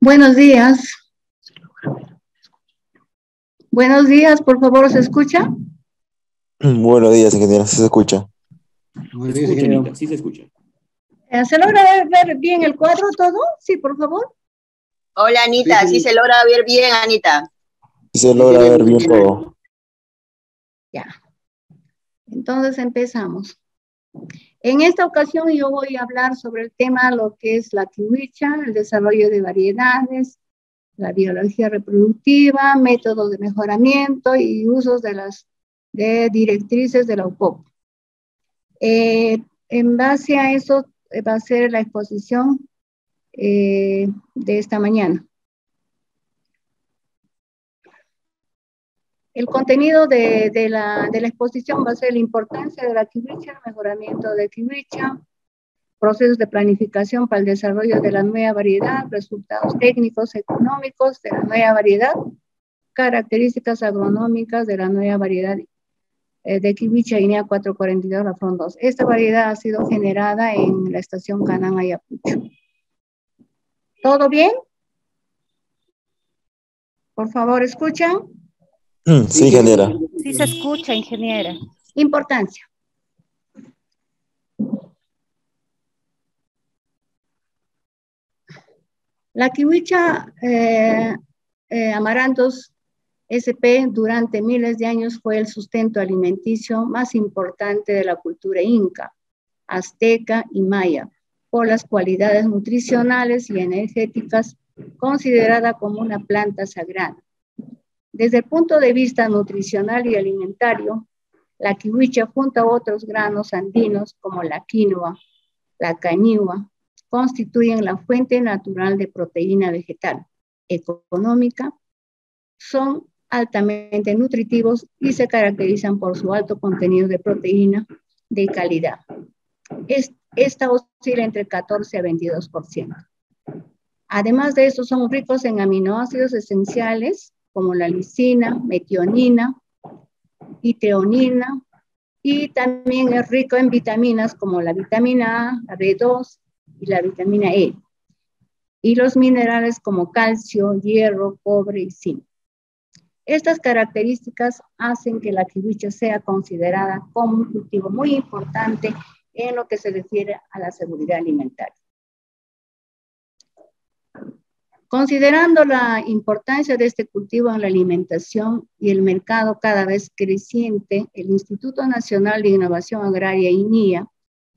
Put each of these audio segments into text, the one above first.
Buenos días. Buenos días, por favor, ¿se escucha? Buenos días, ingeniero. ¿Sí se escucha? Se escucha, Anita, sí se escucha. ¿Se logra ver bien el cuadro todo? Sí, por favor. Hola, Anita, sí se logra ver bien, Anita. Sí se logra ver bien todo. Ya. Entonces empezamos. En esta ocasión yo voy a hablar sobre el tema lo que es la kiwicha, el desarrollo de variedades, la biología reproductiva, métodos de mejoramiento y usos de las directrices de la UPOP. En base a eso va a ser la exposición de esta mañana. El contenido de la exposición va a ser la importancia de la kiwicha, el mejoramiento de kiwicha, procesos de planificación para el desarrollo de la nueva variedad, resultados técnicos, económicos de la nueva variedad, características agronómicas de la nueva variedad de kiwicha INEA 442 la frondosa. Esta variedad ha sido generada en la estación Canán Ayacucho. ¿Todo bien? Por favor, ¿escuchan? Sí, ingeniera. Sí se escucha, ingeniera. Importancia. La kiwicha Amaranthus SP durante miles de años fue el sustento alimenticio más importante de la cultura inca, azteca y maya, por las cualidades nutricionales y energéticas, considerada como una planta sagrada. Desde el punto de vista nutricional y alimentario, la kiwicha junto a otros granos andinos como la quinoa, la cañihua, constituyen la fuente natural de proteína vegetal, económica, son altamente nutritivos y se caracterizan por su alto contenido de proteína de calidad. Esta oscila entre 14 a 22%. Además de eso, son ricos en aminoácidos esenciales como la lisina, metionina y treonina, y también es rico en vitaminas como la vitamina A, la B2 y la vitamina E, y los minerales como calcio, hierro, cobre y zinc. Estas características hacen que la kiwicha sea considerada como un cultivo muy importante en lo que se refiere a la seguridad alimentaria. Considerando la importancia de este cultivo en la alimentación y el mercado cada vez creciente, el Instituto Nacional de Innovación Agraria, INIA,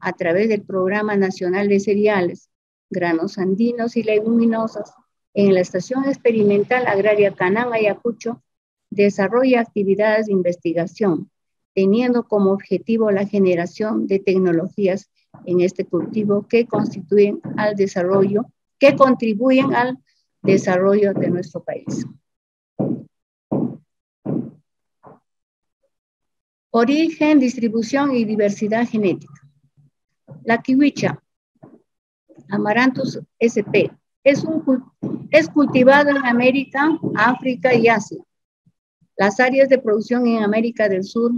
a través del Programa Nacional de Cereales, Granos Andinos y Leguminosas, en la Estación Experimental Agraria Canán Ayacucho, desarrolla actividades de investigación, teniendo como objetivo la generación de tecnologías en este cultivo que contribuyen al desarrollo de nuestro país. Origen, distribución y diversidad genética. La kiwicha Amaranthus SP es cultivada en América, África y Asia. Las áreas de producción en América del Sur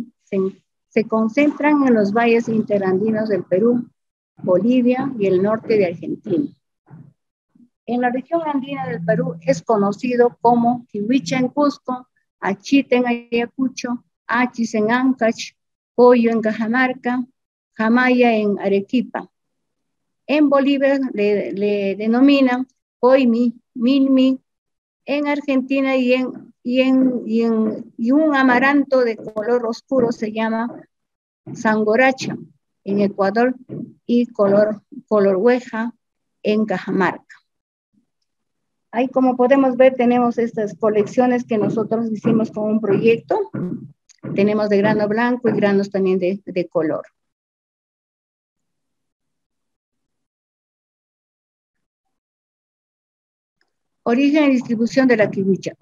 se concentran en los valles interandinos del Perú, Bolivia y el norte de Argentina. En la región andina del Perú es conocido como kiwicha en Cusco, achite en Ayacucho, achis en Ancash, pollo en Cajamarca, jamaya en Arequipa. En Bolivia le denominan poimi, milmi, en Argentina y un amaranto de color oscuro se llama sangoracha en Ecuador y color hueja en Cajamarca. Ahí, como podemos ver, tenemos estas colecciones que nosotros hicimos con un proyecto. Tenemos de grano blanco y granos también de color. Origen y distribución de la kiwicha.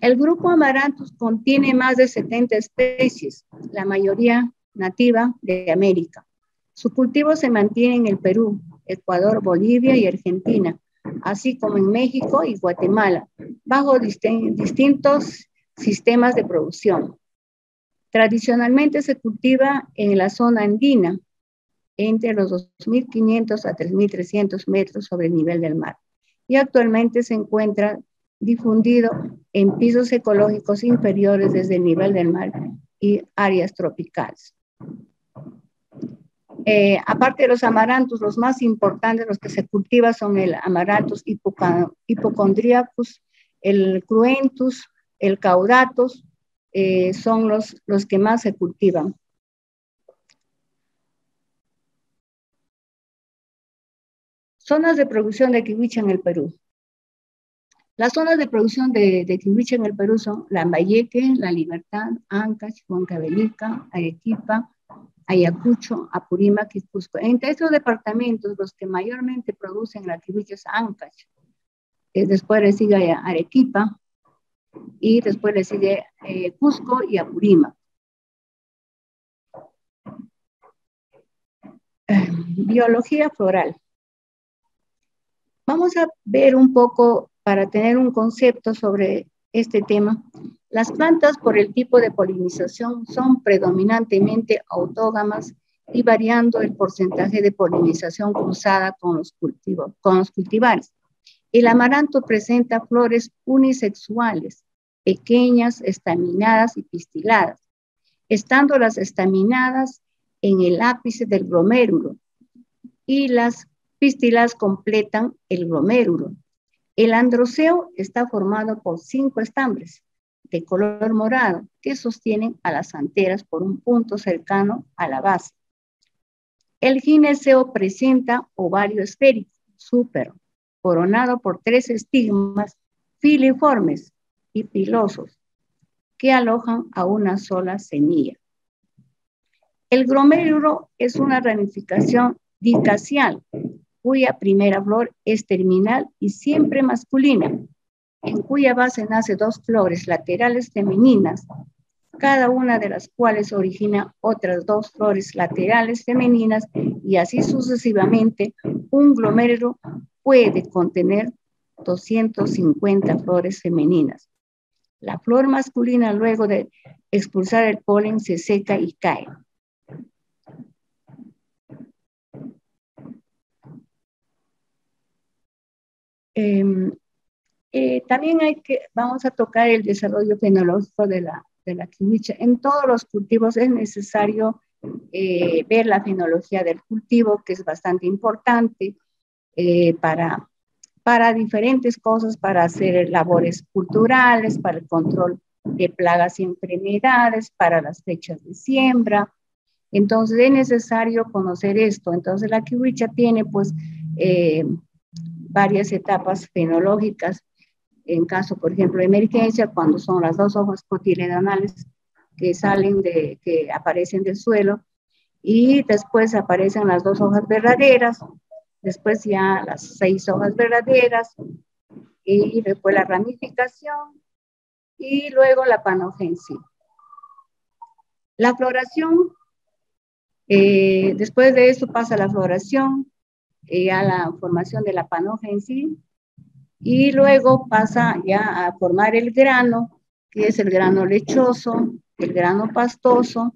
El grupo Amaranthus contiene más de 70 especies, la mayoría nativa de América. Su cultivo se mantiene en el Perú, Ecuador, Bolivia y Argentina, así como en México y Guatemala, bajo distintos sistemas de producción. Tradicionalmente se cultiva en la zona andina, entre los 2.500 a 3.300 metros sobre el nivel del mar. y actualmente se encuentra difundido en pisos ecológicos inferiores desde el nivel del mar y áreas tropicales. Aparte de los amarantos, los más importantes, los que se cultivan son el Amaranthus hypochondriacus, el Cruentus, el Caudatus, son los que más se cultivan. Zonas de producción de kiwicha en el Perú. Las zonas de producción de kiwicha en el Perú son Lambayeque, La Libertad, Ancash, Huancavelica, Arequipa, Ayacucho, Apurímac y Cusco. Entre estos departamentos, los que mayormente producen la kiwicha es Ancash. Después le sigue Arequipa y después le sigue Cusco y Apurímac. Biología floral. Vamos a ver un poco, para tener un concepto sobre este tema. Las plantas, por el tipo de polinización, son predominantemente autógamas y variando el porcentaje de polinización cruzada con los cultivares. El amaranto presenta flores unisexuales, pequeñas, estaminadas y pistiladas, estando las estaminadas en el ápice del glomérulo y las pistilas completan el glomérulo. El androceo está formado por 5 estambres de color morado que sostienen a las anteras por un punto cercano a la base. El gineceo presenta ovario esférico, súpero, coronado por 3 estigmas filiformes y pilosos que alojan a una sola semilla. El glomérulo es una ramificación dicacial, cuya primera flor es terminal y siempre masculina, en cuya base nace 2 flores laterales femeninas, cada una de las cuales origina otras 2 flores laterales femeninas, y así sucesivamente. Un glomérulo puede contener 250 flores femeninas. La flor masculina, luego de expulsar el polen, se seca y cae. También vamos a tocar el desarrollo fenológico de la kiwicha. En todos los cultivos es necesario ver la fenología del cultivo, que es bastante importante para diferentes cosas, para hacer labores culturales, para el control de plagas y enfermedades, para las fechas de siembra. Entonces es necesario conocer esto. Entonces la kiwicha tiene pues varias etapas fenológicas. En caso, por ejemplo, de emergencia, cuando son las 2 hojas cotiledonales que aparecen del suelo, y después aparecen las 2 hojas verdaderas, después ya las 6 hojas verdaderas, y después la ramificación, y luego la panogenesis. La floración, después de eso pasa la floración, a la formación de la panogenesis, y luego pasa ya a formar el grano, que es el grano lechoso, el grano pastoso,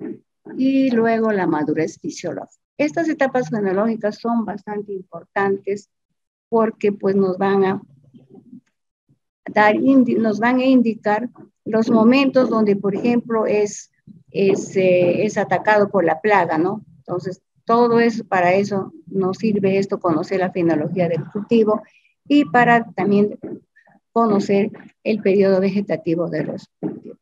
y luego la madurez fisiológica. Estas etapas fenológicas son bastante importantes porque pues nos van a indicar los momentos donde, por ejemplo, es atacado por la plaga, ¿no? Entonces, todo eso, para eso nos sirve esto, conocer la fenología del cultivo, y para también conocer el periodo vegetativo de los cultivos.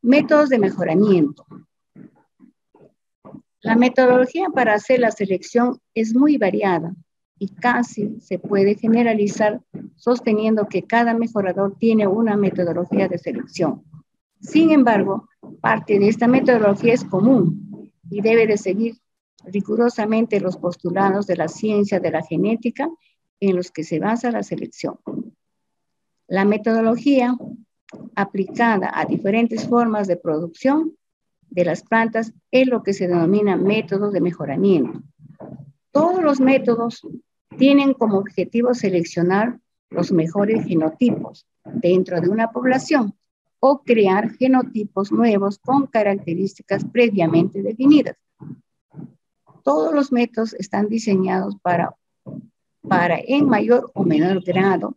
Métodos de mejoramiento. La metodología para hacer la selección es muy variada y casi se puede generalizar sosteniendo que cada mejorador tiene una metodología de selección. Sin embargo, parte de esta metodología es común y debe de seguir rigurosamente los postulados de la ciencia de la genética en los que se basa la selección. La metodología aplicada a diferentes formas de producción de las plantas es lo que se denomina métodos de mejoramiento. Todos los métodos tienen como objetivo seleccionar los mejores genotipos dentro de una población o crear genotipos nuevos con características previamente definidas. Todos los métodos están diseñados para para en mayor o menor grado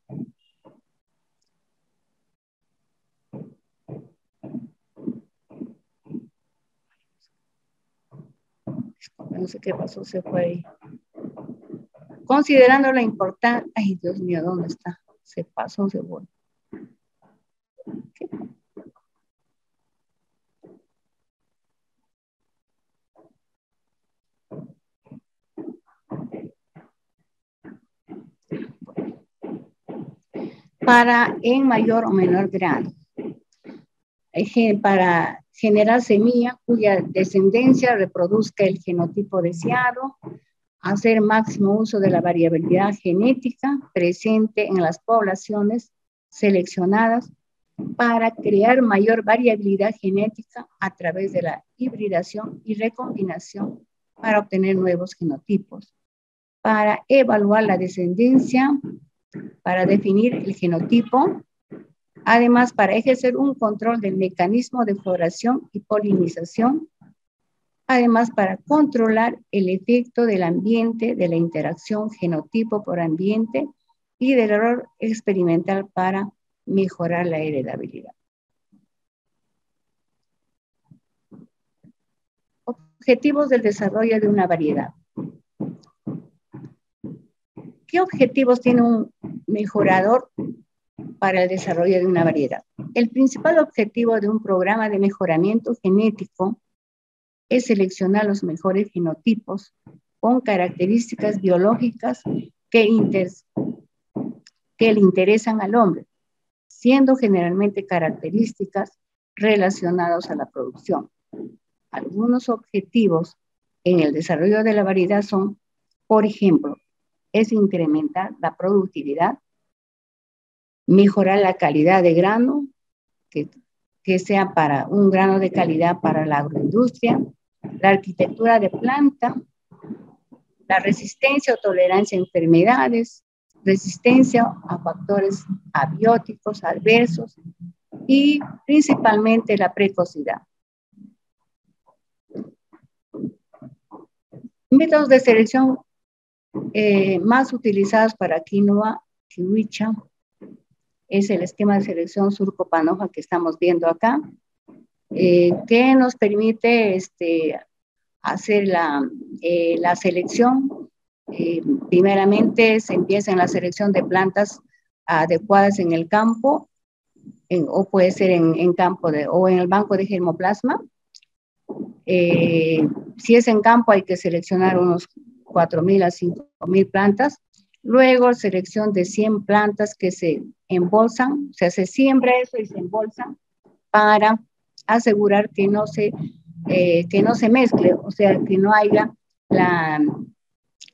no sé qué pasó, se fue ahí. Considerando la importancia, ay Dios mío, ¿dónde está? Se pasó, se fue. ¿Qué? Para en mayor o menor grado. Para generar semilla cuya descendencia reproduzca el genotipo deseado, hacer máximo uso de la variabilidad genética presente en las poblaciones seleccionadas para crear mayor variabilidad genética a través de la hibridación y recombinación para obtener nuevos genotipos, para evaluar la descendencia, para definir el genotipo, además para ejercer un control del mecanismo de floración y polinización, además para controlar el efecto del ambiente, de la interacción genotipo por ambiente y del error experimental para mejorar la heredabilidad. Objetivos del desarrollo de una variedad. ¿Qué objetivos tiene un mejorador para el desarrollo de una variedad? El principal objetivo de un programa de mejoramiento genético es seleccionar los mejores genotipos con características biológicas que le interesan al hombre, siendo generalmente características relacionadas a la producción. Algunos objetivos en el desarrollo de la variedad son, por ejemplo, es incrementar la productividad, mejorar la calidad de grano, que sea para un grano de calidad para la agroindustria, la arquitectura de planta, la resistencia o tolerancia a enfermedades, resistencia a factores abióticos adversos y principalmente la precocidad. Métodos de selección más utilizados para quinoa, kiwicha, es el esquema de selección surco-panoja que estamos viendo acá, que nos permite hacer la selección. Primeramente se empieza en la selección de plantas adecuadas en el campo, o puede ser en campo o en el banco de germoplasma. Si es en campo hay que seleccionar unos 4.000 a 5.000 plantas. Luego selección de 100 plantas que se embolsan, o sea, se siembra eso y se embolsan para asegurar que no se mezcle, o sea, que no haya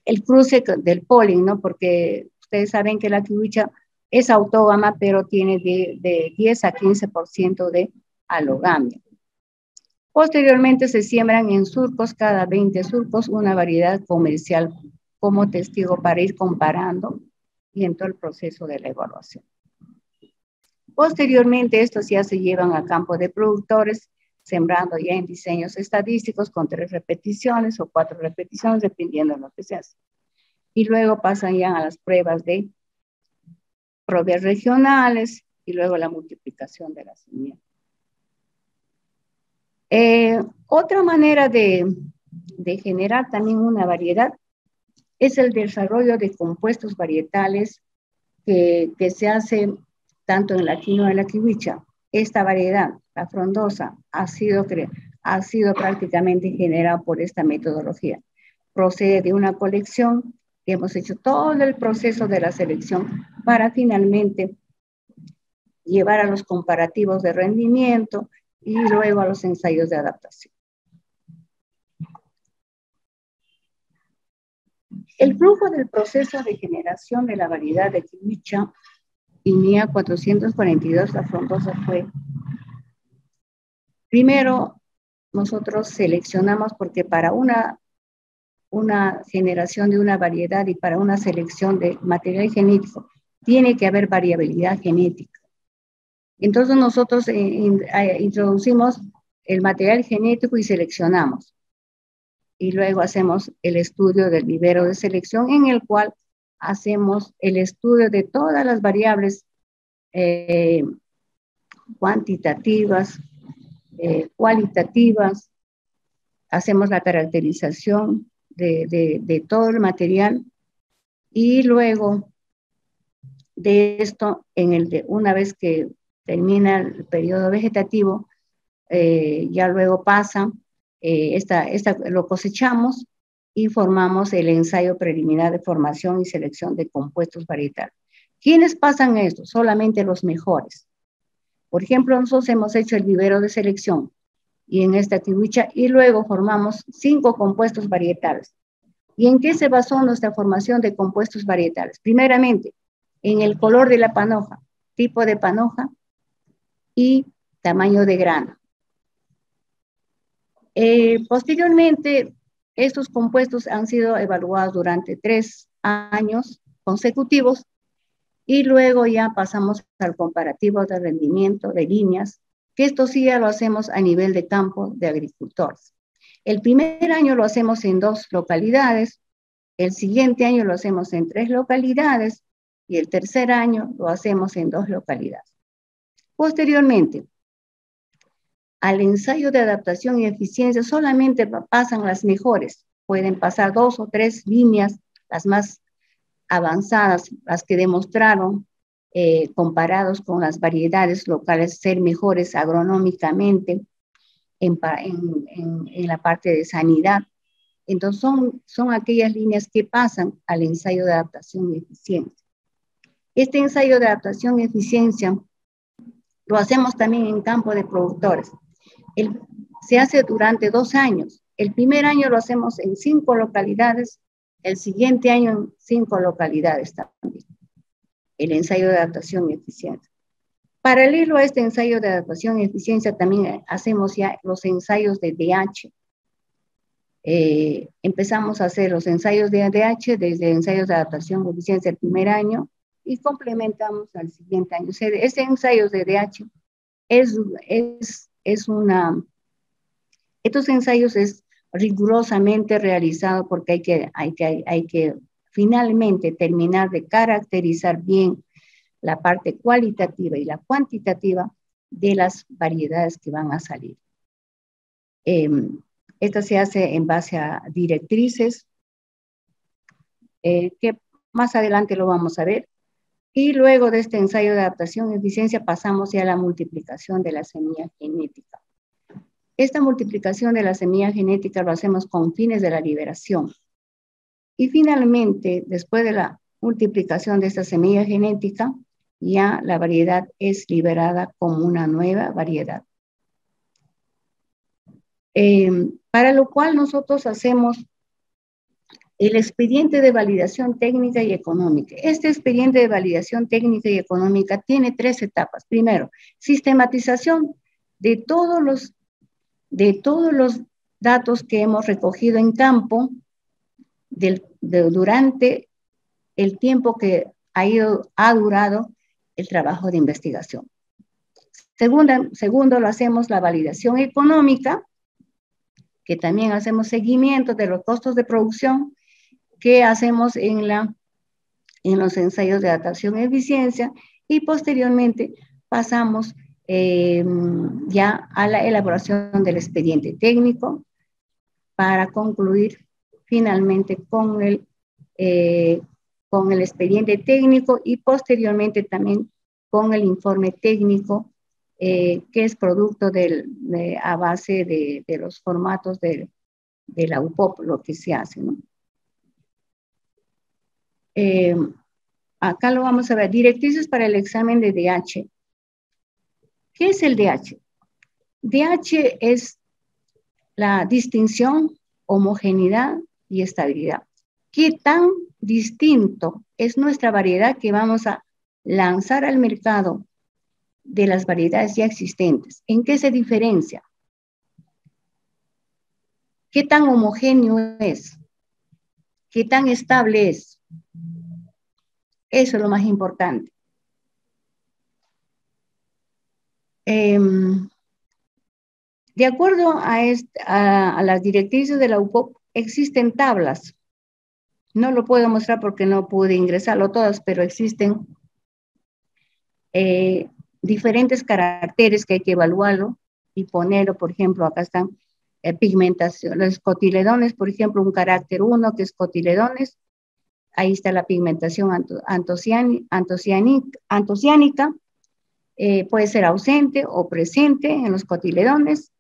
el cruce del polen, ¿no? Porque ustedes saben que la kiwicha es autógama, pero tiene de 10 a 15% de alogamia. Posteriormente se siembran en surcos, cada 20 surcos, una variedad comercial como testigo para ir comparando y en todo el proceso de la evaluación. Posteriormente, estos ya se llevan a campo de productores, sembrando ya en diseños estadísticos con 3 repeticiones o 4 repeticiones, dependiendo de lo que se hace. Y luego pasan ya a las pruebas de propias regionales y luego la multiplicación de la semilla. Otra manera de generar también una variedad es el desarrollo de compuestos varietales que se hace tanto en la quinoa y en la kiwicha. Esta variedad, la frondosa, ha sido prácticamente generada por esta metodología. Procede de una colección que hemos hecho todo el proceso de la selección para finalmente llevar a los comparativos de rendimiento y luego a los ensayos de adaptación. El flujo del proceso de generación de la variedad de kiwicha INEA 442, la frondosa, fue: primero, nosotros seleccionamos, porque para una generación de una variedad y para una selección de material genético tiene que haber variabilidad genética. Entonces nosotros introducimos el material genético y seleccionamos. Y luego hacemos el estudio del vivero de selección, en el cual hacemos el estudio de todas las variables cuantitativas, cualitativas, hacemos la caracterización de todo el material y luego de esto, una vez que termina el periodo vegetativo, ya luego pasa, lo cosechamos y formamos el ensayo preliminar de formación y selección de compuestos varietales. ¿Quiénes pasan esto? Solamente los mejores. Por ejemplo, nosotros hemos hecho el vivero de selección y en esta kiwicha y luego formamos 5 compuestos varietales. ¿Y en qué se basó nuestra formación de compuestos varietales? Primeramente, en el color de la panoja, tipo de panoja y tamaño de grano. Posteriormente, estos compuestos han sido evaluados durante 3 años consecutivos y luego ya pasamos al comparativo de rendimiento de líneas, que esto sí ya lo hacemos a nivel de campo de agricultores. El primer año lo hacemos en 2 localidades, el siguiente año lo hacemos en 3 localidades y el tercer año lo hacemos en 2 localidades. Posteriormente, al ensayo de adaptación y eficiencia solamente pasan las mejores. Pueden pasar 2 o 3 líneas, las más avanzadas, las que demostraron, comparados con las variedades locales, ser mejores agronómicamente en la parte de sanidad. Entonces son aquellas líneas que pasan al ensayo de adaptación y eficiencia. Este ensayo de adaptación y eficiencia lo hacemos también en campo de productores. Se hace durante 2 años. El primer año lo hacemos en 5 localidades, el siguiente año en 5 localidades también. El ensayo de adaptación y eficiencia. Paralelo a este ensayo de adaptación y eficiencia, también hacemos ya los ensayos de DH. Empezamos a hacer los ensayos de DH desde ensayos de adaptación y eficiencia el primer año y complementamos al siguiente año. O sea, este ensayo de DH estos ensayos es rigurosamente realizado porque hay que finalmente terminar de caracterizar bien la parte cualitativa y la cuantitativa de las variedades que van a salir. Esta se hace en base a directrices, que más adelante lo vamos a ver. Y luego de este ensayo de adaptación y eficiencia pasamos ya a la multiplicación de la semilla genética. Esta multiplicación de la semilla genética lo hacemos con fines de la liberación. Y finalmente, después de la multiplicación de esta semilla genética, ya la variedad es liberada como una nueva variedad. Para lo cual nosotros hacemos el expediente de validación técnica y económica. Este expediente de validación técnica y económica tiene 3 etapas. Primero, sistematización de todos los datos que hemos recogido en campo durante el tiempo que ha durado el trabajo de investigación. Segundo, lo hacemos la validación económica, que también hacemos seguimiento de los costos de producción que hacemos en los ensayos de adaptación y eficiencia, y posteriormente pasamos ya a la elaboración del expediente técnico para concluir finalmente con el expediente técnico y posteriormente también con el informe técnico que es producto a base de los formatos de la UPOP, lo que se hace, ¿no? Acá lo vamos a ver, directrices para el examen de DH. ¿Qué es el DH? DH es la distinción, homogeneidad y estabilidad. ¿Qué tan distinto es nuestra variedad que vamos a lanzar al mercado de las variedades ya existentes? ¿En qué se diferencia? ¿Qué tan homogéneo es? ¿Qué tan estable es? Eso es lo más importante. De acuerdo a las directrices de la UPOP, existen tablas No lo puedo mostrar porque no pude ingresarlo todas, pero existen diferentes caracteres que hay que evaluarlo y ponerlo. Por ejemplo, acá están pigmentación, los cotiledones, por ejemplo, un carácter 1 que es cotiledones. Ahí está la pigmentación antociánica, puede ser ausente o presente en los cotiledones.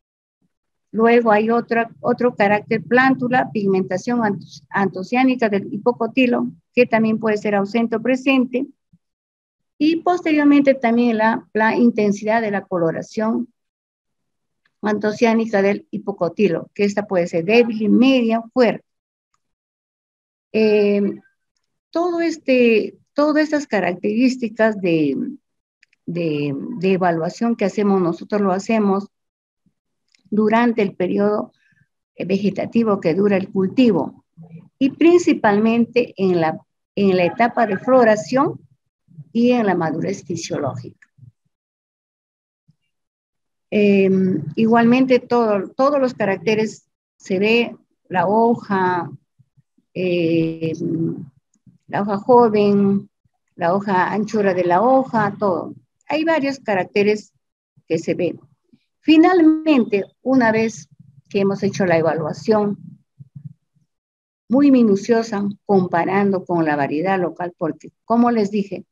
Luego hay otro carácter plántula, pigmentación antociánica del hipocotilo, que también puede ser ausente o presente. Y posteriormente también la intensidad de la coloración antociánica del hipocotilo, que esta puede ser débil, media, fuerte. Todas estas características de evaluación que hacemos, nosotros lo hacemos durante el periodo vegetativo que dura el cultivo y principalmente en la etapa de floración y en la madurez fisiológica. Igualmente todos los caracteres se ve, la hoja joven, la hoja, anchura de la hoja, todo. Hay varios caracteres que se ven. Finalmente, una vez que hemos hecho la evaluación muy minuciosa, comparando con la variedad local, porque, como les dije,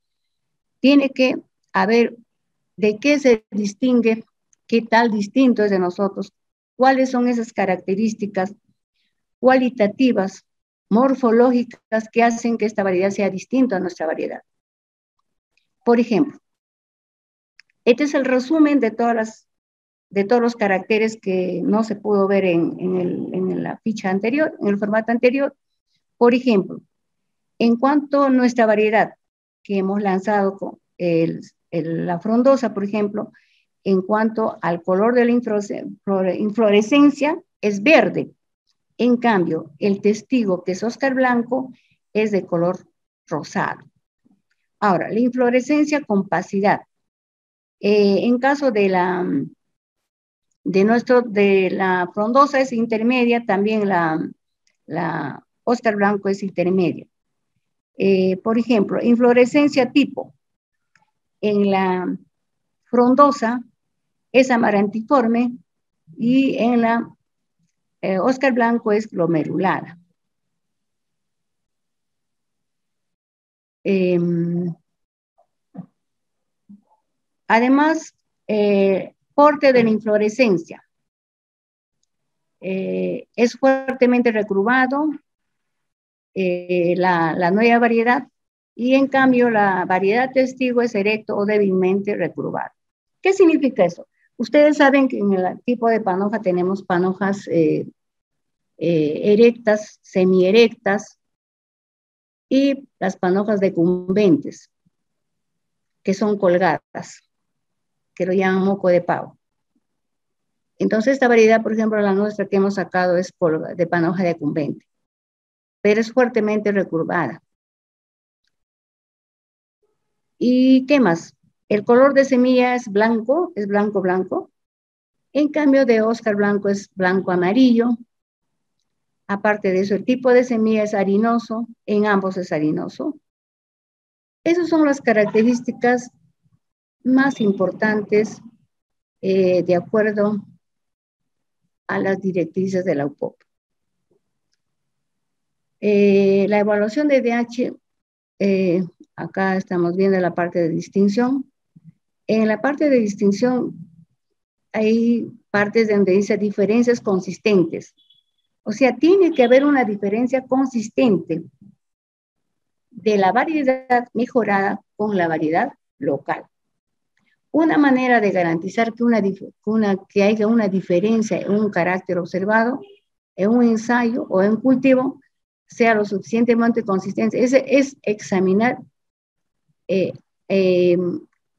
tiene que haber de qué se distingue, qué tal distinto es de nosotros, cuáles son esas características cualitativas, morfológicas que hacen que esta variedad sea distinta a nuestra variedad. Por ejemplo, este es el resumen de todos los caracteres que no se pudo ver en la ficha anterior, en el formato anterior. Por ejemplo, en cuanto a nuestra variedad que hemos lanzado con la frondosa, por ejemplo, en cuanto al color de la inflorescencia, es verde. En cambio, el testigo, que es Oscar Blanco, es de color rosado. Ahora, la inflorescencia con opacidad. En caso de la frondosa es intermedia, también la Oscar Blanco es intermedia. Por ejemplo, inflorescencia tipo. En la frondosa es amarantiforme y en la Oscar Blanco es glomerulada. Además, porte de la inflorescencia. Es fuertemente recurvado la nueva variedad y en cambio la variedad testigo es erecto o débilmente recurvado. ¿Qué significa eso? Ustedes saben que en el tipo de panoja tenemos panojas erectas, semierectas y las panojas decumbentes, que son colgadas, que lo llaman moco de pavo. Entonces esta variedad, por ejemplo, la nuestra que hemos sacado es de panoja decumbente, pero es fuertemente recurvada. ¿Y qué más? El color de semilla es blanco, blanco. En cambio de Oscar Blanco es blanco amarillo. Aparte de eso, el tipo de semilla es harinoso, en ambos es harinoso. Esas son las características más importantes de acuerdo a las directrices de la UPOP. La evaluación de DH, acá estamos viendo la parte de distinción. En la parte de distinción hay partes donde dice diferencias consistentes. O sea, tiene que haber una diferencia consistente de la variedad mejorada con la variedad local. Una manera de garantizar que haya una diferencia en un carácter observado, en un ensayo o en cultivo, sea lo suficientemente consistente, es examinar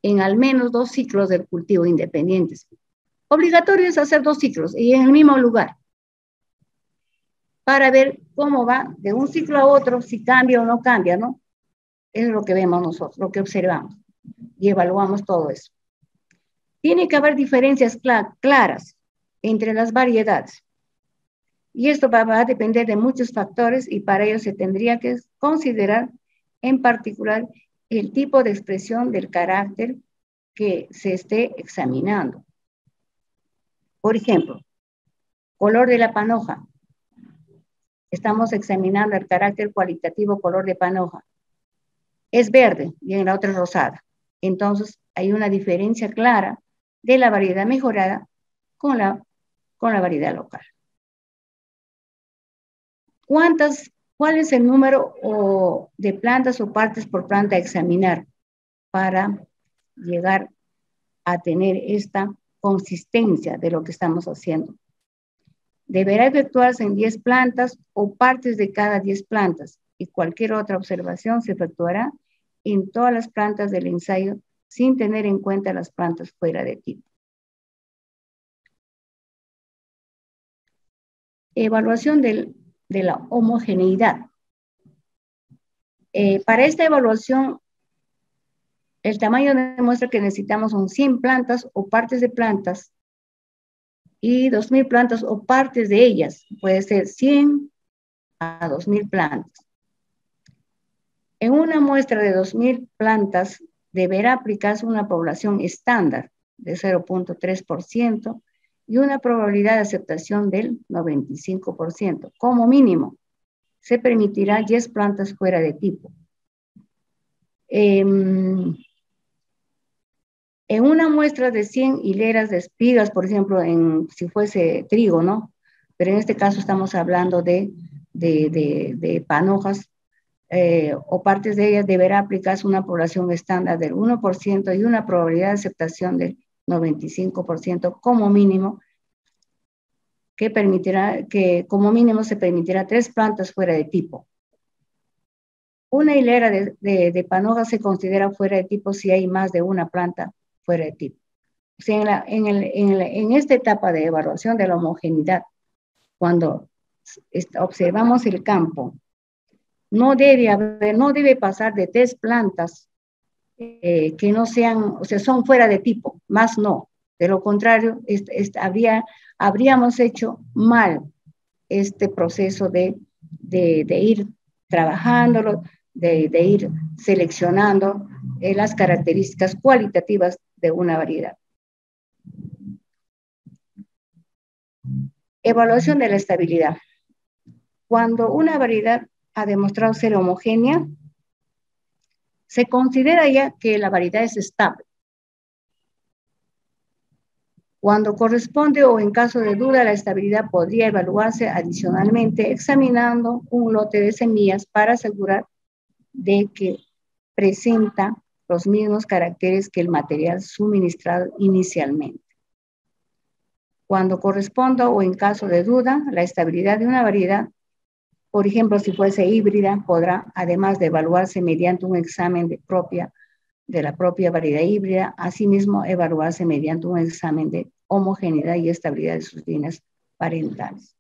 en al menos 2 ciclos del cultivo independientes. Obligatorio es hacer 2 ciclos y en el mismo lugar, para ver cómo va de un ciclo a otro, si cambia o no cambia, ¿no? Es lo que vemos nosotros, lo que observamos y evaluamos todo eso. Tiene que haber diferencias claras entre las variedades. Y esto va a depender de muchos factores y para ello se tendría que considerar en particular el tipo de expresión del carácter que se esté examinando. Por ejemplo, color de la panoja. Estamos examinando el carácter cualitativo color de panoja. Es verde y en la otra es rosada. Entonces, hay una diferencia clara de la variedad mejorada con la variedad local. ¿Cuál es el número de plantas o partes por planta a examinar para llegar a tener esta consistencia de lo que estamos haciendo? Deberá efectuarse en 10 plantas o partes de cada 10 plantas y cualquier otra observación se efectuará en todas las plantas del ensayo sin tener en cuenta las plantas fuera de tipo. Evaluación de la homogeneidad. Para esta evaluación, el tamaño demuestra que necesitamos 100 plantas o partes de plantas y 2.000 plantas o partes de ellas. Puede ser 100 a 2.000 plantas. En una muestra de 2.000 plantas deberá aplicarse una población estándar de 0.3% y una probabilidad de aceptación del 95%. Como mínimo, se permitirá 10 plantas fuera de tipo. En una muestra de 100 hileras de espigas, por ejemplo, si fuese trigo, ¿no? Pero en este caso estamos hablando de panojas o partes de ellas, deberá aplicarse una población estándar del 1% y una probabilidad de aceptación del 95% como mínimo, que como mínimo se permitirá 3 plantas fuera de tipo. Una hilera de panojas se considera fuera de tipo si hay más de una planta fuera de tipo. O sea, en esta etapa de evaluación de la homogeneidad, cuando observamos el campo, no debe pasar de 3 plantas que no sean, o sea, son fuera de tipo, más no. De lo contrario, habríamos hecho mal este proceso de ir trabajándolo, de ir seleccionando las características cualitativas de una variedad. Evaluación de la estabilidad. Cuando una variedad ha demostrado ser homogénea, se considera ya que la variedad es estable. Cuando corresponde o en caso de duda, la estabilidad podría evaluarse adicionalmente examinando un lote de semillas para asegurar de que presenta los mismos caracteres que el material suministrado inicialmente. Cuando corresponda o en caso de duda, la estabilidad de una variedad, por ejemplo, si fuese híbrida, podrá, además de evaluarse mediante un examen de la propia variedad híbrida, asimismo evaluarse mediante un examen de homogeneidad y estabilidad de sus líneas parentales.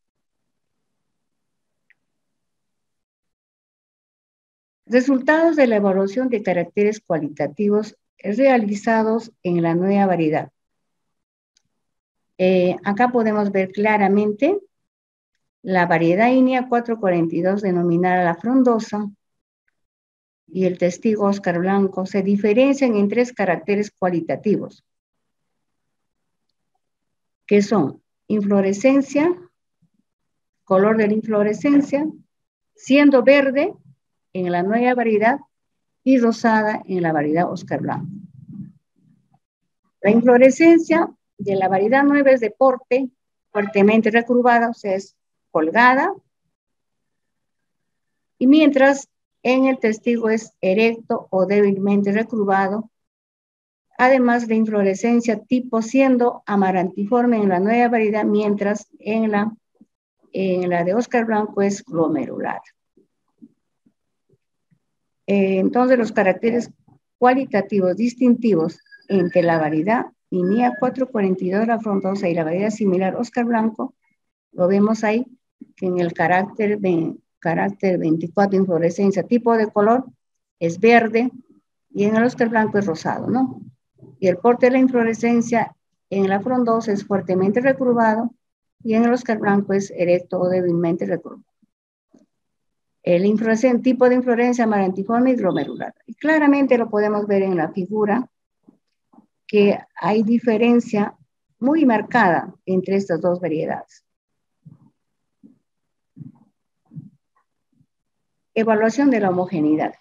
Resultados de la evaluación de caracteres cualitativos realizados en la nueva variedad. Acá podemos ver claramente la variedad INEA 442 denominada la frondosa y el testigo Oscar Blanco se diferencian en 3 caracteres cualitativos, que son inflorescencia, color de la inflorescencia, siendo verde en la nueva variedad y rosada en la variedad Oscar Blanco. La inflorescencia de la variedad nueva es de porte fuertemente recurvada, o sea, es colgada, y mientras en el testigo es erecto o débilmente recurvado, además de inflorescencia tipo siendo amarantiforme en la nueva variedad, mientras en la de Oscar Blanco es glomerular. Entonces, los caracteres cualitativos distintivos entre la variedad INEA 442, la frondosa, y la variedad similar Oscar Blanco, lo vemos ahí, que en el carácter 24, inflorescencia, tipo de color, es verde, y en el Oscar Blanco es rosado, ¿no? Y el porte de la inflorescencia en la frondosa es fuertemente recurvado, y en el Oscar blanco es erecto o débilmente recurvado. El tipo de inflorescencia amaranthiforme y glomerular. Y claramente lo podemos ver en la figura que hay diferencia muy marcada entre estas dos variedades. Evaluación de la homogeneidad.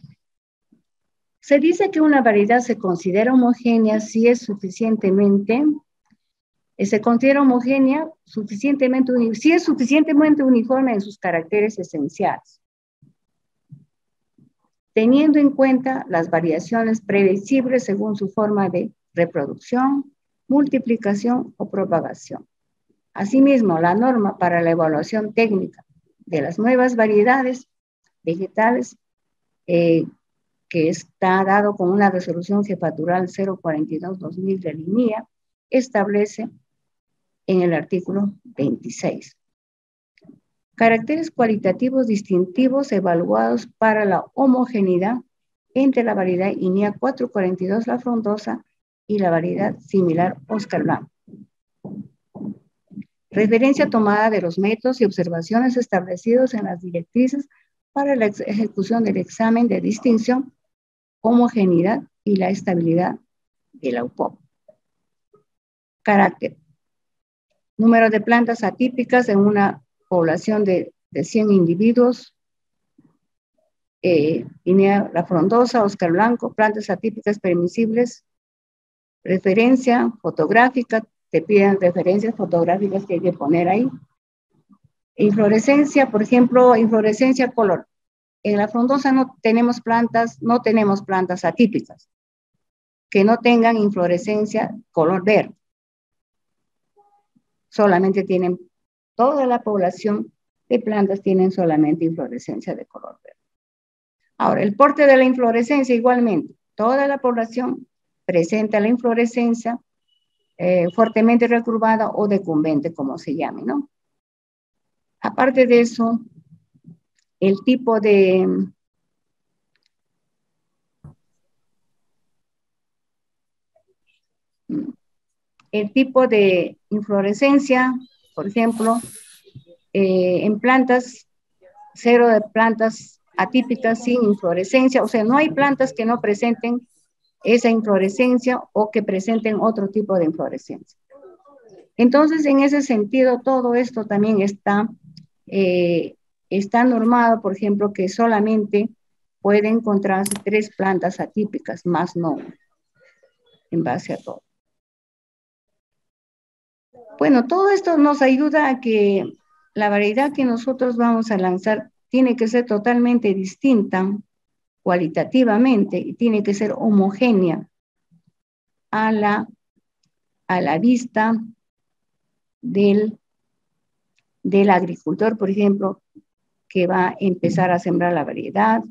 Se dice que una variedad se considera homogénea si es suficientemente uniforme en sus caracteres esenciales, teniendo en cuenta las variaciones predecibles según su forma de reproducción, multiplicación o propagación. Asimismo, la norma para la evaluación técnica de las nuevas variedades vegetales, que está dado con una resolución jefatural 042-2000 del INIA, establece en el artículo 26. Caracteres cualitativos distintivos evaluados para la homogeneidad entre la variedad INIA 442 la frondosa y la variedad similar Oscar blanco. Referencia tomada de los métodos y observaciones establecidos en las directrices para la ejecución del examen de distinción, homogeneidad y la estabilidad de la UPOP. Carácter. Número de plantas atípicas en una población de 100 individuos. INEA la frondosa, Oscar blanco, plantas atípicas permisibles. Referencia fotográfica, te piden referencias fotográficas que hay que poner ahí. Inflorescencia, por ejemplo, inflorescencia color. En la frondosa no tenemos plantas atípicas que no tengan inflorescencia color verde. Solamente tienen, toda la población de plantas tienen solamente inflorescencia de color verde. Ahora, el porte de la inflorescencia igualmente. Toda la población presenta la inflorescencia fuertemente recurvada o decumbente, como se llame, ¿no? Aparte de eso, el tipo de inflorescencia, por ejemplo, en plantas, 0 de plantas atípicas sin inflorescencia, o sea, no hay plantas que no presenten esa inflorescencia o que presenten otro tipo de inflorescencia. Entonces, en ese sentido, todo esto también está normado, por ejemplo, que solamente pueden encontrarse 3 plantas atípicas, más no, en base a todo. Bueno, todo esto nos ayuda a que la variedad que nosotros vamos a lanzar tiene que ser totalmente distinta cualitativamente y tiene que ser homogénea a la vista del agricultor, por ejemplo, que va a empezar a sembrar la variedad,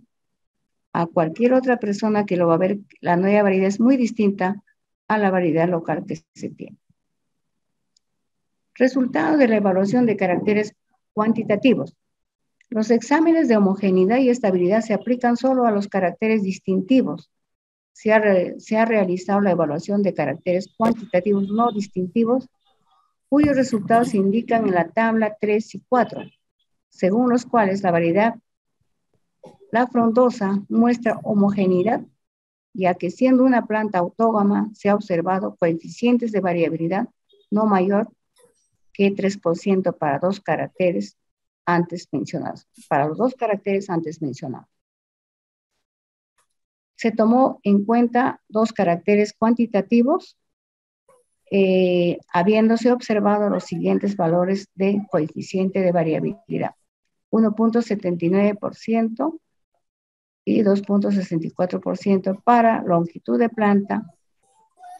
a cualquier otra persona que lo va a ver. La nueva variedad es muy distinta a la variedad local que se tiene. Resultado de la evaluación de caracteres cuantitativos. Los exámenes de homogeneidad y estabilidad se aplican solo a los caracteres distintivos. Se ha realizado la evaluación de caracteres cuantitativos no distintivos, cuyos resultados se indican en la tabla 3 y 4, según los cuales la variedad, la frondosa, muestra homogeneidad, ya que siendo una planta autógama se ha observado coeficientes de variabilidad no mayor que 3% para los dos caracteres antes mencionados. Se tomó en cuenta 2 caracteres cuantitativos, habiéndose observado los siguientes valores de coeficiente de variabilidad: 1.79% y 2.64% para longitud de planta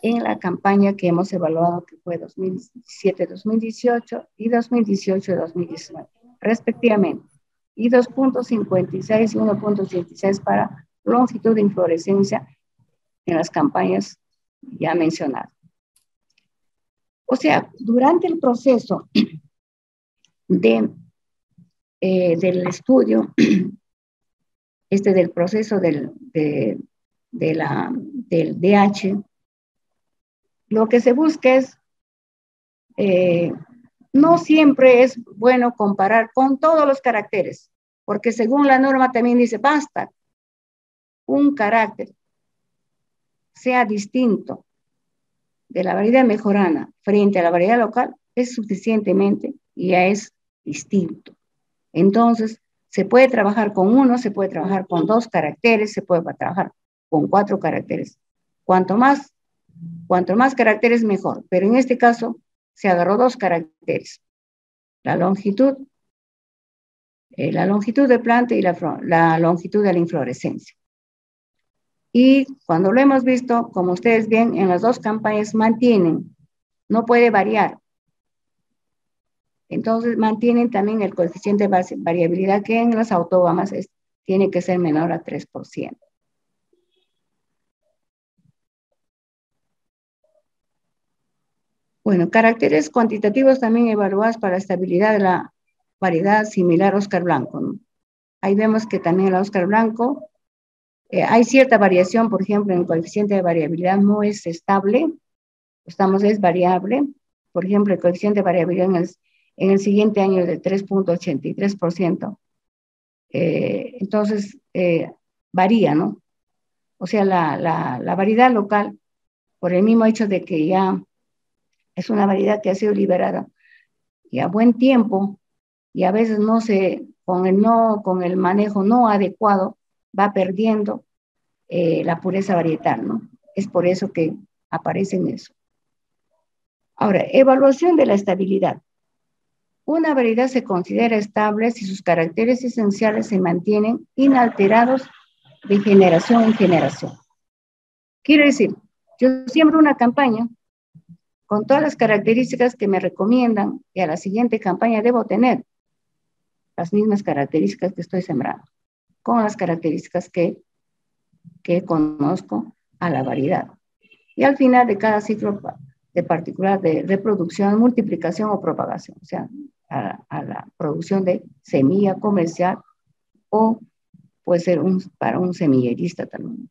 en la campaña que hemos evaluado, que fue 2017-2018 y 2018-2019, respectivamente, y 2.56 y 1.86 para longitud de inflorescencia en las campañas ya mencionadas. O sea, durante el proceso del estudio, del proceso del DH, lo que se busca es no siempre es bueno comparar con todos los caracteres, porque según la norma también dice, basta, un carácter sea distinto de la variedad mejorana frente a la variedad local, es suficientemente y ya es distinto. Entonces, se puede trabajar con uno, se puede trabajar con 2 caracteres, se puede trabajar con 4 caracteres. Cuanto más caracteres, mejor. Pero en este caso, se agarró 2 caracteres. La longitud de planta y la longitud de la inflorescencia. Y cuando lo hemos visto, como ustedes ven, en las 2 campañas mantienen, no puede variar. Entonces mantienen también el coeficiente de variabilidad que en las autógamas tiene que ser menor a 3%. Bueno, caracteres cuantitativos también evaluados para la estabilidad de la variedad similar a Oscar Blanco, ¿no? Ahí vemos que también el Oscar Blanco hay cierta variación, por ejemplo, en el coeficiente de variabilidad no es estable, es variable. Por ejemplo, el coeficiente de variabilidad en el siguiente año es de 3.83%. Entonces, varía, ¿no? O sea, la variedad local, por el mismo hecho de que ya es una variedad que ha sido liberada y a buen tiempo, y a veces con el manejo no adecuado, va perdiendo la pureza varietal, ¿no? Es por eso que aparece en eso. Ahora, evaluación de la estabilidad. Una variedad se considera estable si sus caracteres esenciales se mantienen inalterados de generación en generación. Quiere decir, yo siembro una campaña con todas las características que me recomiendan y a la siguiente campaña debo tener las mismas características que estoy sembrando, con las características que conozco a la variedad. Y al final de cada ciclo de particular de reproducción, multiplicación o propagación, o sea, a la producción de semilla comercial o puede ser para un semillerista también.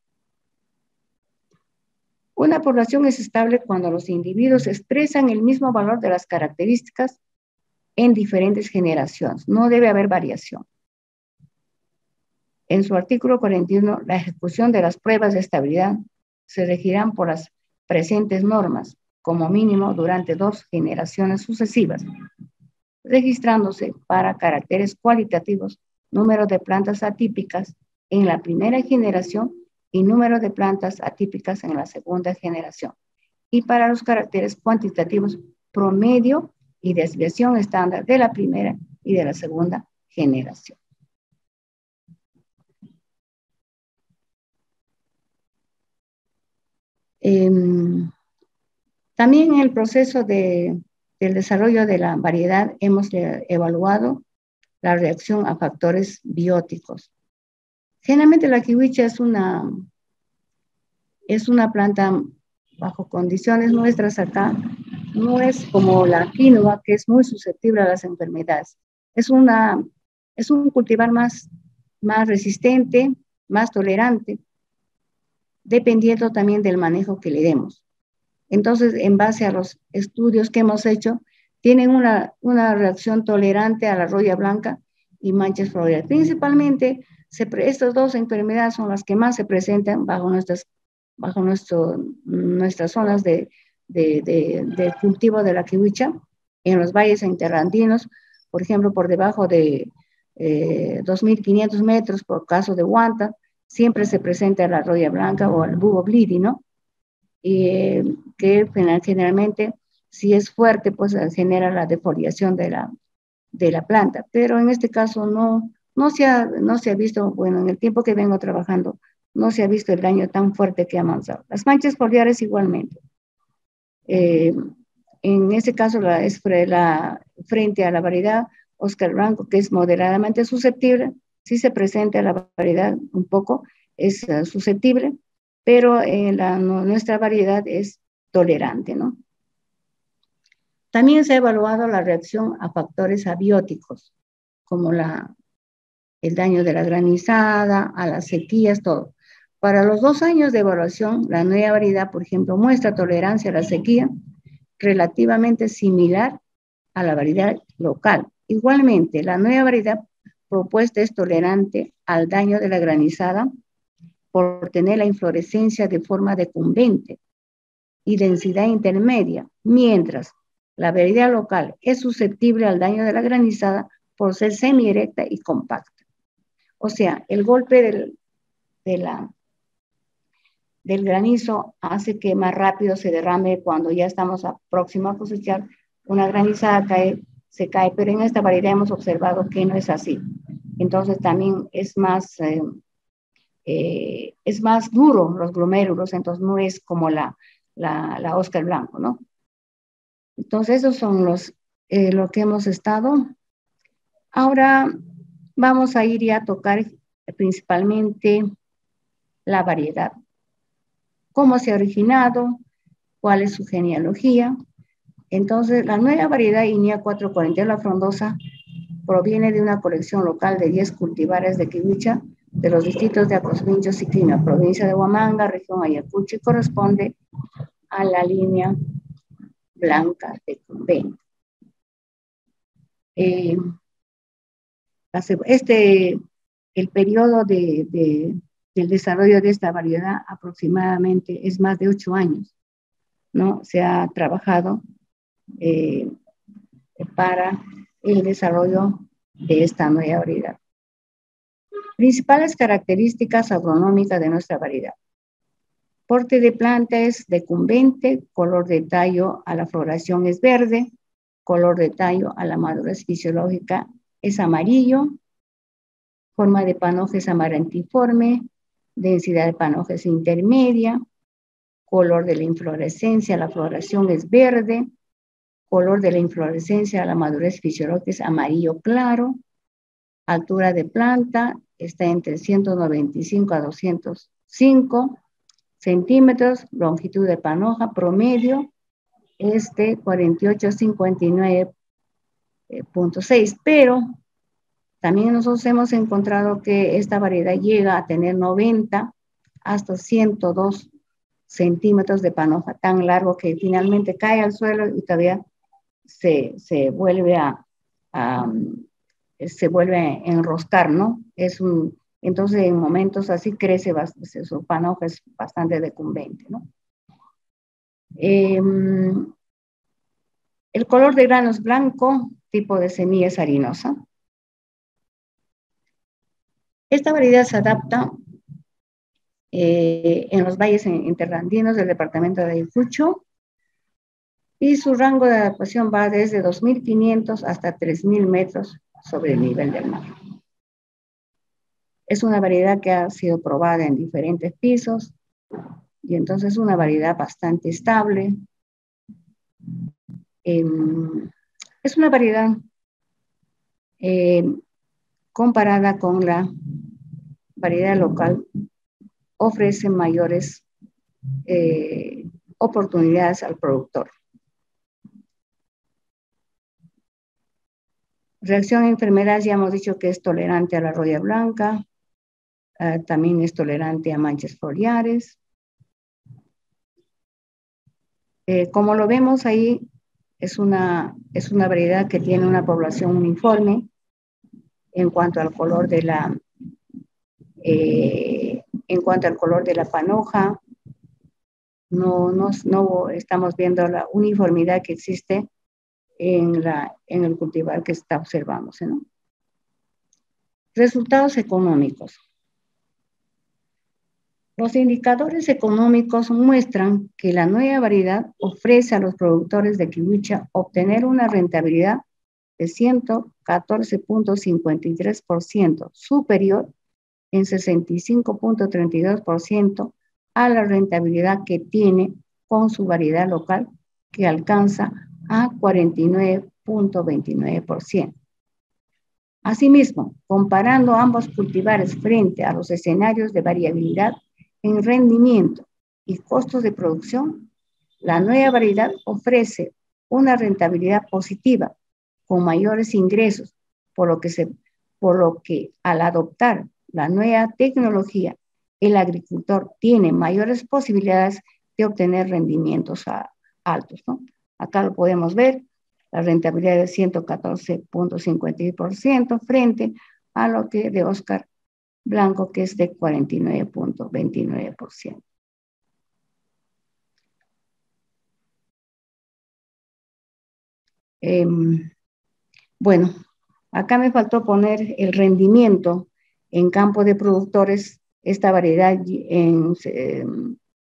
Una población es estable cuando los individuos expresan el mismo valor de las características en diferentes generaciones. No debe haber variación. En su artículo 41, la ejecución de las pruebas de estabilidad se regirán por las presentes normas, como mínimo durante 2 generaciones sucesivas, registrándose para caracteres cualitativos número de plantas atípicas en la primera generación y número de plantas atípicas en la segunda generación. Y para los caracteres cuantitativos, promedio y desviación estándar de la primera y de la segunda generación. También en el proceso del desarrollo de la variedad hemos evaluado la reacción a factores bióticos. Generalmente la kiwicha es una planta bajo condiciones nuestras acá, no es como la quinoa, que es muy susceptible a las enfermedades. Es un cultivar más resistente, más tolerante, dependiendo también del manejo que le demos. Entonces, en base a los estudios que hemos hecho, tienen una reacción tolerante a la roya blanca y manchas florales. Principalmente, estas 2 enfermedades son las que más se presentan bajo nuestras zonas de cultivo de la kiwicha, en los valles interandinos, por ejemplo, por debajo de 2.500 metros, por caso de Huanta, siempre se presenta la roya blanca o el búho blidi, ¿no? Y que generalmente, si es fuerte, pues genera la defoliación de la planta. Pero en este caso no se ha visto, bueno, en el tiempo que vengo trabajando, no se ha visto el daño tan fuerte que ha causado. Las manchas foliares igualmente. En este caso es frente a la variedad Oscar Blanco, que es moderadamente susceptible, sí se presenta la variedad un poco, es susceptible, pero nuestra variedad es tolerante, ¿no? También se ha evaluado la reacción a factores abióticos, como el daño de la granizada, a las sequías, todo. Para los 2 años de evaluación, la nueva variedad, por ejemplo, muestra tolerancia a la sequía relativamente similar a la variedad local. Igualmente, la nueva variedad propuesta es tolerante al daño de la granizada por tener la inflorescencia de forma decumbente y densidad intermedia, mientras la variedad local es susceptible al daño de la granizada por ser semierecta y compacta. O sea, el golpe del granizo hace que más rápido se derrame cuando ya estamos próximos a cosechar. Una granizada se cae, pero en esta variedad hemos observado que no es así. Entonces también es más duro los glomérulos, entonces no es como la Oscar Blanco, ¿no? Entonces esos son lo que hemos estado. Ahora vamos a ir ya a tocar principalmente la variedad. Cómo se ha originado, cuál es su genealogía. Entonces, la nueva variedad INEA 442, la frondosa, proviene de una colección local de 10 cultivares de kiwicha de los distritos de Acosmincho, Siquina, provincia de Huamanga, región Ayacucho, y corresponde a la línea blanca de Cumbén. El periodo del desarrollo de esta variedad aproximadamente es más de 8 años, ¿no? Se ha trabajado para el desarrollo de esta nueva variedad. Principales características agronómicas de nuestra variedad. Porte de planta es decumbente, color de tallo a la floración es verde, color de tallo a la madurez fisiológica es amarillo, forma de panoje es amaranthiforme, densidad de panoje es intermedia, color de la inflorescencia a la floración es verde, color de la inflorescencia a la madurez fisiológica es amarillo claro, altura de planta está entre 195 a 205 centímetros, longitud de panoja promedio es de 48 a 59.6, pero también nosotros hemos encontrado que esta variedad llega a tener 90 hasta 102 centímetros de panoja, tan largo que finalmente cae al suelo y todavía se vuelve a enroscar, ¿no? Entonces en momentos así crece, su panoja es bastante decumbente, ¿no? El color de grano es blanco, tipo de semilla es harinosa. Esta variedad se adapta en los valles interandinos del departamento de Ayacucho y su rango de adaptación va desde 2.500 hasta 3.000 metros sobre el nivel del mar. Es una variedad que ha sido probada en diferentes pisos y entonces es una variedad bastante estable. Es una variedad comparada con la variedad local, ofrece mayores oportunidades al productor. Reacción a enfermedades, ya hemos dicho que es tolerante a la roya blanca, también es tolerante a manchas foliares. Como lo vemos ahí, es una variedad que tiene una población uniforme en cuanto al color de la panoja. No estamos viendo la uniformidad que existe en el cultivar que está observándose, ¿no? Resultados económicos. Los indicadores económicos muestran que la nueva variedad ofrece a los productores de kiwicha obtener una rentabilidad de 114.53%, superior en 65.32% a la rentabilidad que tiene con su variedad local, que alcanza a 49.29%. Asimismo, comparando ambos cultivares frente a los escenarios de variabilidad en rendimiento y costos de producción, la nueva variedad ofrece una rentabilidad positiva con mayores ingresos, por lo que al adoptar la nueva tecnología, el agricultor tiene mayores posibilidades de obtener rendimientos altos, ¿no? Acá lo podemos ver, la rentabilidad de 114.56% frente a lo que de Oscar Blanco, que es de 49.29%. Bueno, acá me faltó poner el rendimiento en campo de productores. Esta variedad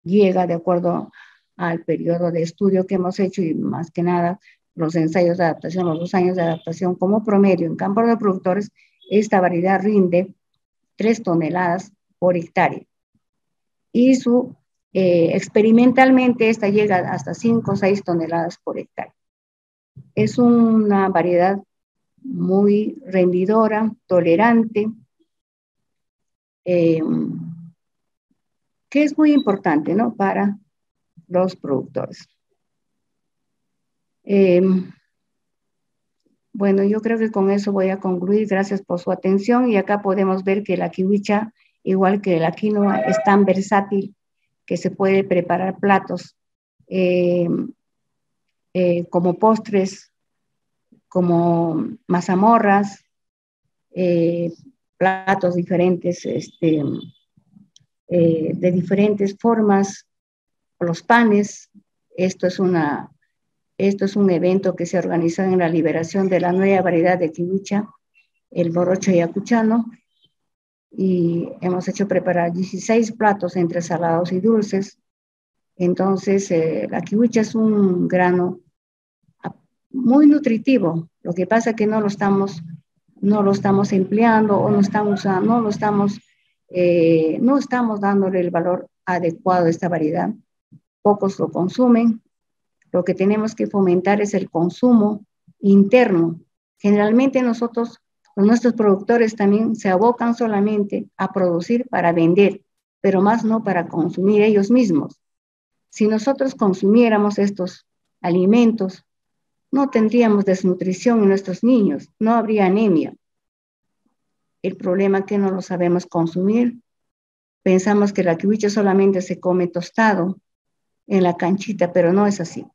llega de acuerdo al periodo de estudio que hemos hecho y más que nada los ensayos de adaptación, los 2 años de adaptación como promedio en campo de productores. Esta variedad rinde 3 toneladas por hectárea y experimentalmente esta llega hasta 5 o 6 toneladas por hectárea. Es una variedad muy rendidora, tolerante, que es muy importante, ¿no?, para los productores. Bueno, yo creo que con eso voy a concluir. Gracias por su atención. Y acá podemos ver que la kiwicha, igual que la quinoa, es tan versátil que se puede preparar platos como postres, como mazamorras, platos diferentes, de diferentes formas, los panes. Esto es un evento que se organizó en la liberación de la nueva variedad de kiwicha, el morocho ayacuchano, y hemos hecho preparar 16 platos entre salados y dulces. Entonces, la kiwicha es un grano muy nutritivo. Lo que pasa es que no lo estamos empleando o no estamos dándole el valor adecuado a esta variedad. Pocos lo consumen. Lo que tenemos que fomentar es el consumo interno. Generalmente nuestros productores también se abocan solamente a producir para vender, pero más no para consumir ellos mismos. Si nosotros consumiéramos estos alimentos, no tendríamos desnutrición en nuestros niños, no habría anemia. El problema es que no lo sabemos consumir. Pensamos que la kiwicha solamente se come tostado en la canchita, pero no es así.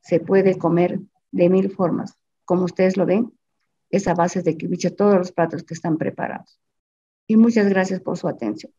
Se puede comer de 1000 formas. Como ustedes lo ven, es a base de kiwicha todos los platos que están preparados. Y muchas gracias por su atención.